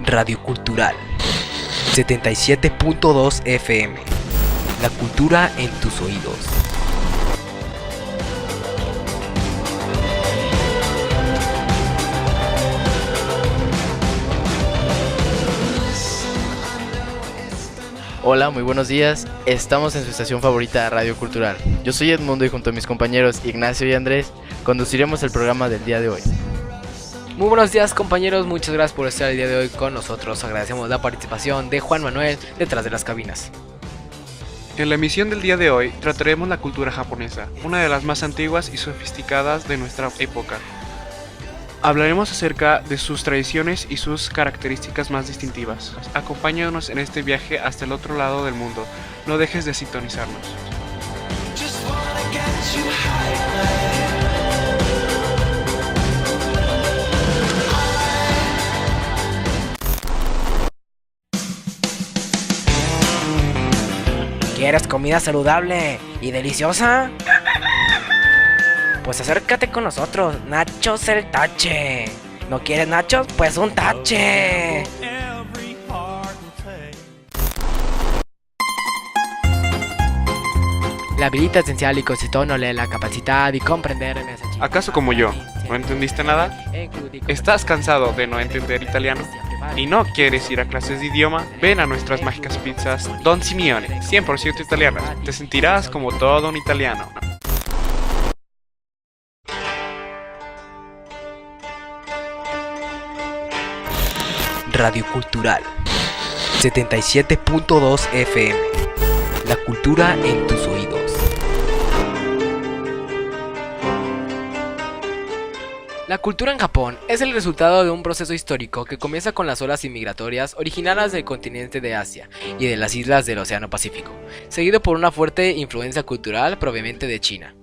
Radio Cultural 77.2 FM. La cultura en tus oídos. Hola, muy buenos días. Estamos en su estación favorita, Radio Cultural. Yo soy Edmundo y junto a mis compañeros Ignacio y Andrés conduciremos el programa del día de hoy. Muy buenos días, compañeros, muchas gracias por estar el día de hoy con nosotros. Agradecemos la participación de Juan Manuel detrás de las cabinas. En la emisión del día de hoy trataremos la cultura japonesa, una de las más antiguas y sofisticadas de nuestra época. Hablaremos acerca de sus tradiciones y sus características más distintivas. Acompáñanos en este viaje hasta el otro lado del mundo. No dejes de sintonizarnos. ¿Quieres comida saludable y deliciosa? Pues acércate con nosotros, Nachos el Tache. ¿No quieres nachos? Pues un tache. La habilidad esencial y constituye la capacidad de comprender. ¿Acaso como yo? ¿No entendiste nada? ¿Estás cansado de no entender italiano? ¿Y no quieres ir a clases de idioma? Ven a nuestras mágicas pizzas Don Simeone, 100% italianas. Te sentirás como todo un italiano. Radio Cultural 77.2 FM. La cultura en tus oídos. La cultura en Japón es el resultado de un proceso histórico que comienza con las olas inmigratorias originadas del continente de Asia y de las islas del Océano Pacífico, seguido por una fuerte influencia cultural proveniente de China.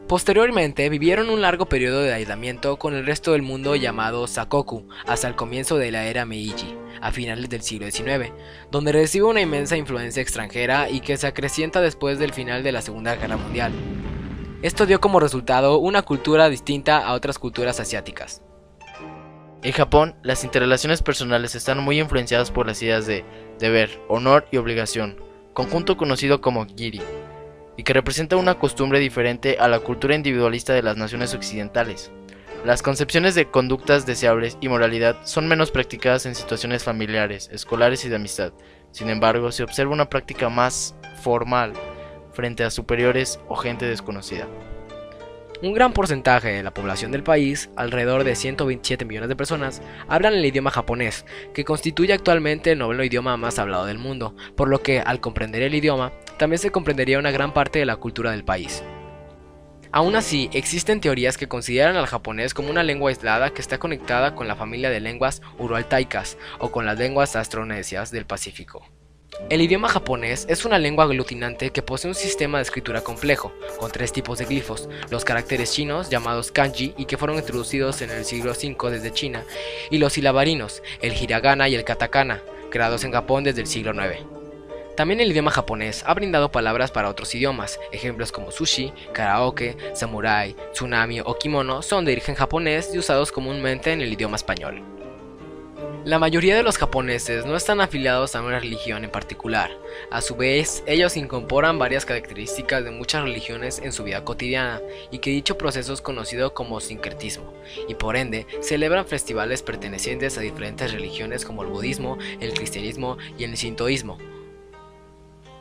Posteriormente vivieron un largo periodo de aislamiento con el resto del mundo llamado Sakoku hasta el comienzo de la era Meiji, a finales del siglo XIX, donde recibe una inmensa influencia extranjera y que se acrecienta después del final de la Segunda Guerra Mundial. Esto dio como resultado una cultura distinta a otras culturas asiáticas. En Japón, las interrelaciones personales están muy influenciadas por las ideas de deber, honor y obligación, conjunto conocido como giri, y que representa una costumbre diferente a la cultura individualista de las naciones occidentales. Las concepciones de conductas deseables y moralidad son menos practicadas en situaciones familiares, escolares y de amistad. Sin embargo, se observa una práctica más formal frente a superiores o gente desconocida. Un gran porcentaje de la población del país, alrededor de 127 millones de personas, hablan el idioma japonés, que constituye actualmente el noveno idioma más hablado del mundo, por lo que, al comprender el idioma, también se comprendería una gran parte de la cultura del país. Aún así, existen teorías que consideran al japonés como una lengua aislada que está conectada con la familia de lenguas uroaltaicas o con las lenguas austronesias del Pacífico. El idioma japonés es una lengua aglutinante que posee un sistema de escritura complejo, con tres tipos de glifos: los caracteres chinos, llamados kanji, y que fueron introducidos en el siglo V desde China, y los silabarinos, el hiragana y el katakana, creados en Japón desde el siglo IX. También el idioma japonés ha brindado palabras para otros idiomas. Ejemplos como sushi, karaoke, samurai, tsunami o kimono son de origen japonés y usados comúnmente en el idioma español. La mayoría de los japoneses no están afiliados a una religión en particular. A su vez, ellos incorporan varias características de muchas religiones en su vida cotidiana, y que dicho proceso es conocido como sincretismo, y por ende celebran festivales pertenecientes a diferentes religiones como el budismo, el cristianismo y el sintoísmo.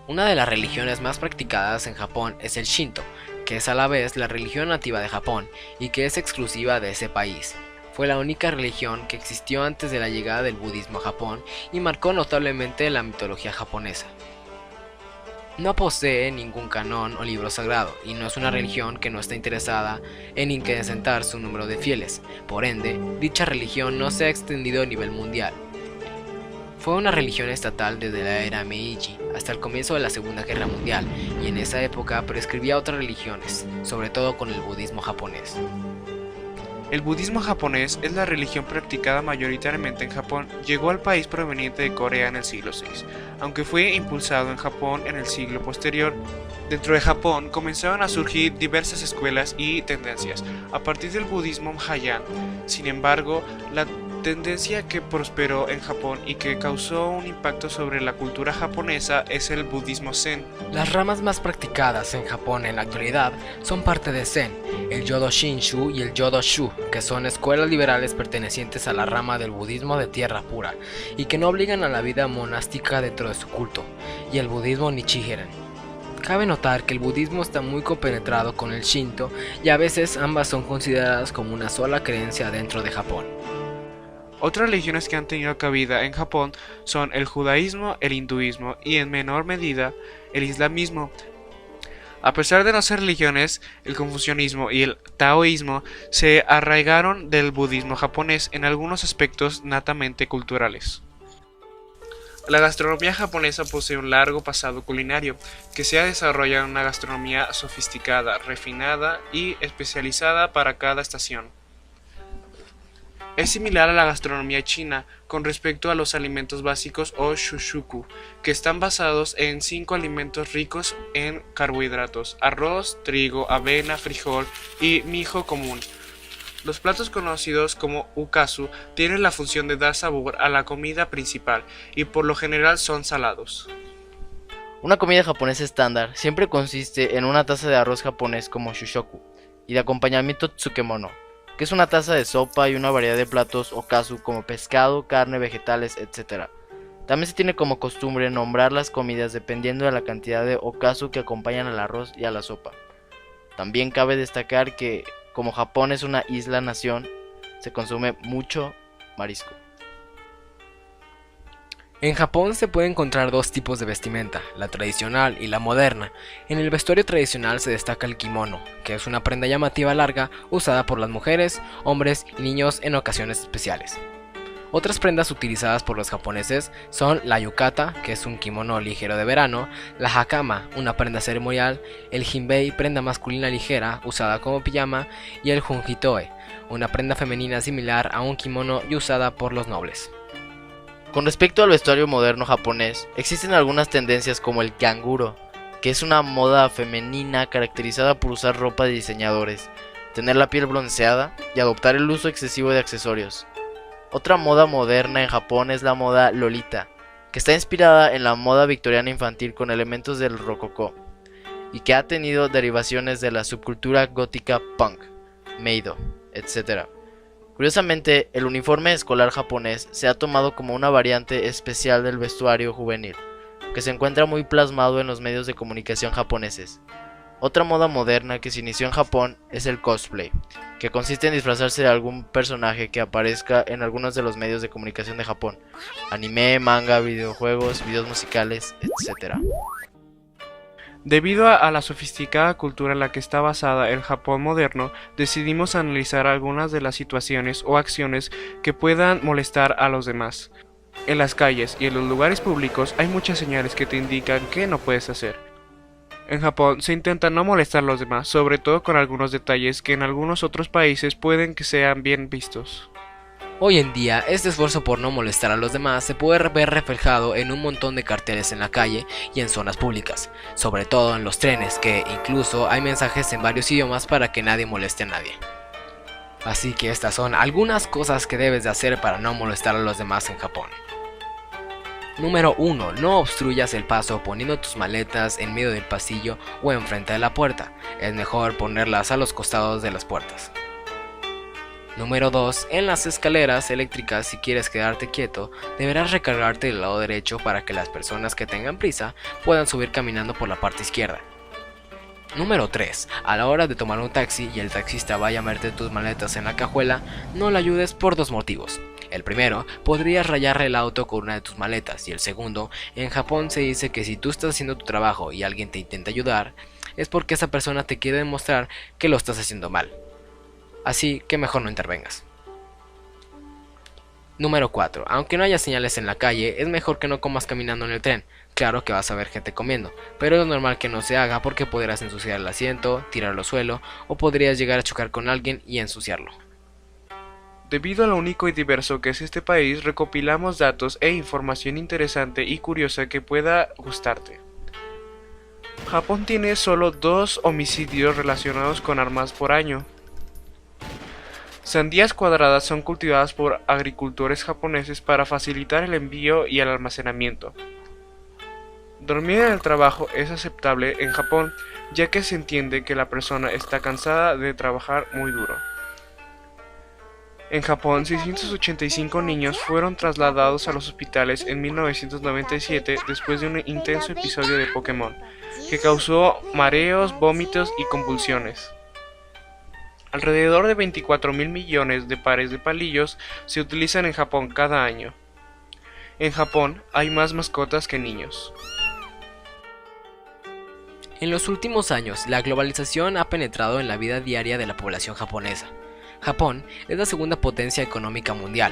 Una de las religiones más practicadas en Japón es el Shinto, que es a la vez la religión nativa de Japón y que es exclusiva de ese país. Fue la única religión que existió antes de la llegada del budismo a Japón y marcó notablemente la mitología japonesa. No posee ningún canon o libro sagrado y no es una religión que no está interesada en incrementar su número de fieles. Por ende, dicha religión no se ha extendido a nivel mundial. Fue una religión estatal desde la era Meiji hasta el comienzo de la Segunda Guerra Mundial, y en esa época prescribía otras religiones, sobre todo con el budismo japonés. El budismo japonés es la religión practicada mayoritariamente en Japón. Llegó al país proveniente de Corea en el siglo VI, aunque fue impulsado en Japón en el siglo posterior. Dentro de Japón comenzaron a surgir diversas escuelas y tendencias a partir del budismo Mahayana. Sin embargo, la Tendencia que prosperó en Japón y que causó un impacto sobre la cultura japonesa es el budismo zen. Las ramas más practicadas en Japón en la actualidad son parte de Zen, el Yodo Shinshu y el Yodo Shu, que son escuelas liberales pertenecientes a la rama del budismo de tierra pura y que no obligan a la vida monástica dentro de su culto, y el budismo Nichiren. Cabe notar que el budismo está muy compenetrado con el Shinto y a veces ambas son consideradas como una sola creencia dentro de Japón. Otras religiones que han tenido cabida en Japón son el judaísmo, el hinduismo y en menor medida el islamismo. A pesar de no ser religiones, el confucianismo y el taoísmo se arraigaron del budismo japonés en algunos aspectos natamente culturales. La gastronomía japonesa posee un largo pasado culinario, que se ha desarrollado en una gastronomía sofisticada, refinada y especializada para cada estación. Es similar a la gastronomía china con respecto a los alimentos básicos o shushuku, que están basados en 5 alimentos ricos en carbohidratos: arroz, trigo, avena, frijol y mijo común. Los platos conocidos como ukasu tienen la función de dar sabor a la comida principal y por lo general son salados. Una comida japonesa estándar siempre consiste en una taza de arroz japonés como shushoku y de acompañamiento tsukemono, que es una taza de sopa y una variedad de platos okazu como pescado, carne, vegetales, etc. También se tiene como costumbre nombrar las comidas dependiendo de la cantidad de okazu que acompañan al arroz y a la sopa. También cabe destacar que, como Japón es una isla-nación, se consume mucho marisco. En Japón se puede encontrar dos tipos de vestimenta, la tradicional y la moderna. En el vestuario tradicional se destaca el kimono, que es una prenda llamativa larga usada por las mujeres, hombres y niños en ocasiones especiales. Otras prendas utilizadas por los japoneses son la yukata, que es un kimono ligero de verano, la hakama, una prenda ceremonial, el jinbei, prenda masculina ligera usada como pijama, y el junjitoe, una prenda femenina similar a un kimono y usada por los nobles. Con respecto al vestuario moderno japonés, existen algunas tendencias como el kanguro, que es una moda femenina caracterizada por usar ropa de diseñadores, tener la piel bronceada y adoptar el uso excesivo de accesorios. Otra moda moderna en Japón es la moda Lolita, que está inspirada en la moda victoriana infantil con elementos del rococó, y que ha tenido derivaciones de la subcultura gótica punk, Meido, etc. Curiosamente, el uniforme escolar japonés se ha tomado como una variante especial del vestuario juvenil, que se encuentra muy plasmado en los medios de comunicación japoneses. Otra moda moderna que se inició en Japón es el cosplay, que consiste en disfrazarse de algún personaje que aparezca en algunos de los medios de comunicación de Japón: anime, manga, videojuegos, videos musicales, etc. Debido a la sofisticada cultura en la que está basada el Japón moderno, decidimos analizar algunas de las situaciones o acciones que puedan molestar a los demás. En las calles y en los lugares públicos hay muchas señales que te indican qué no puedes hacer. En Japón se intenta no molestar a los demás, sobre todo con algunos detalles que en algunos otros países pueden que sean bien vistos. Hoy en día, este esfuerzo por no molestar a los demás se puede ver reflejado en un montón de carteles en la calle y en zonas públicas, sobre todo en los trenes, que incluso hay mensajes en varios idiomas para que nadie moleste a nadie. Así que estas son algunas cosas que debes de hacer para no molestar a los demás en Japón. Número 1. No obstruyas el paso poniendo tus maletas en medio del pasillo o enfrente de la puerta. Es mejor ponerlas a los costados de las puertas. Número 2. En las escaleras eléctricas, si quieres quedarte quieto, deberás recargarte del lado derecho para que las personas que tengan prisa puedan subir caminando por la parte izquierda. Número 3. A la hora de tomar un taxi y el taxista vaya a meterte tus maletas en la cajuela, no le ayudes por dos motivos. El primero, podrías rayarle el auto con una de tus maletas, y el segundo, en Japón se dice que si tú estás haciendo tu trabajo y alguien te intenta ayudar, es porque esa persona te quiere demostrar que lo estás haciendo mal. Así que mejor no intervengas. Número 4. Aunque no haya señales en la calle, es mejor que no comas caminando en el tren. Claro que vas a ver gente comiendo, pero es normal que no se haga porque podrás ensuciar el asiento, tirarlo al suelo o podrías llegar a chocar con alguien y ensuciarlo. Debido a lo único y diverso que es este país, recopilamos datos e información interesante y curiosa que pueda gustarte. Japón tiene solo 2 homicidios relacionados con armas por año. Sandías cuadradas son cultivadas por agricultores japoneses para facilitar el envío y el almacenamiento. Dormir en el trabajo es aceptable en Japón, ya que se entiende que la persona está cansada de trabajar muy duro. En Japón, 685 niños fueron trasladados a los hospitales en 1997 después de un intenso episodio de Pokémon, que causó mareos, vómitos y convulsiones. Alrededor de 24.000 millones de pares de palillos se utilizan en Japón cada año. En Japón hay más mascotas que niños. En los últimos años, la globalización ha penetrado en la vida diaria de la población japonesa. Japón es la segunda potencia económica mundial.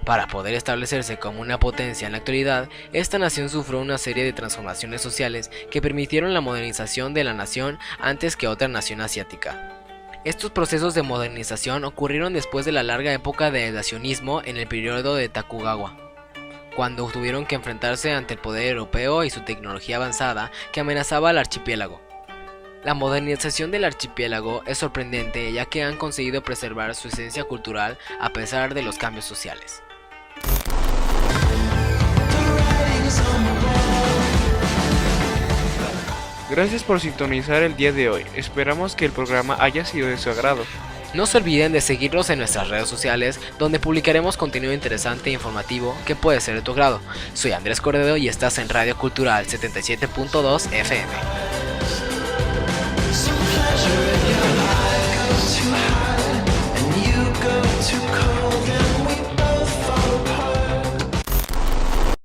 Para poder establecerse como una potencia en la actualidad, esta nación sufrió una serie de transformaciones sociales que permitieron la modernización de la nación antes que otra nación asiática. Estos procesos de modernización ocurrieron después de la larga época de aislacionismo en el periodo de Tokugawa, cuando tuvieron que enfrentarse ante el poder europeo y su tecnología avanzada que amenazaba al archipiélago. La modernización del archipiélago es sorprendente ya que han conseguido preservar su esencia cultural a pesar de los cambios sociales. Gracias por sintonizar el día de hoy, esperamos que el programa haya sido de su agrado. No se olviden de seguirnos en nuestras redes sociales, donde publicaremos contenido interesante e informativo que puede ser de tu agrado. Soy Andrés Cordedo y estás en Radio Cultural 77.2 FM. Pleasure in your life goes too high, and you go too cold.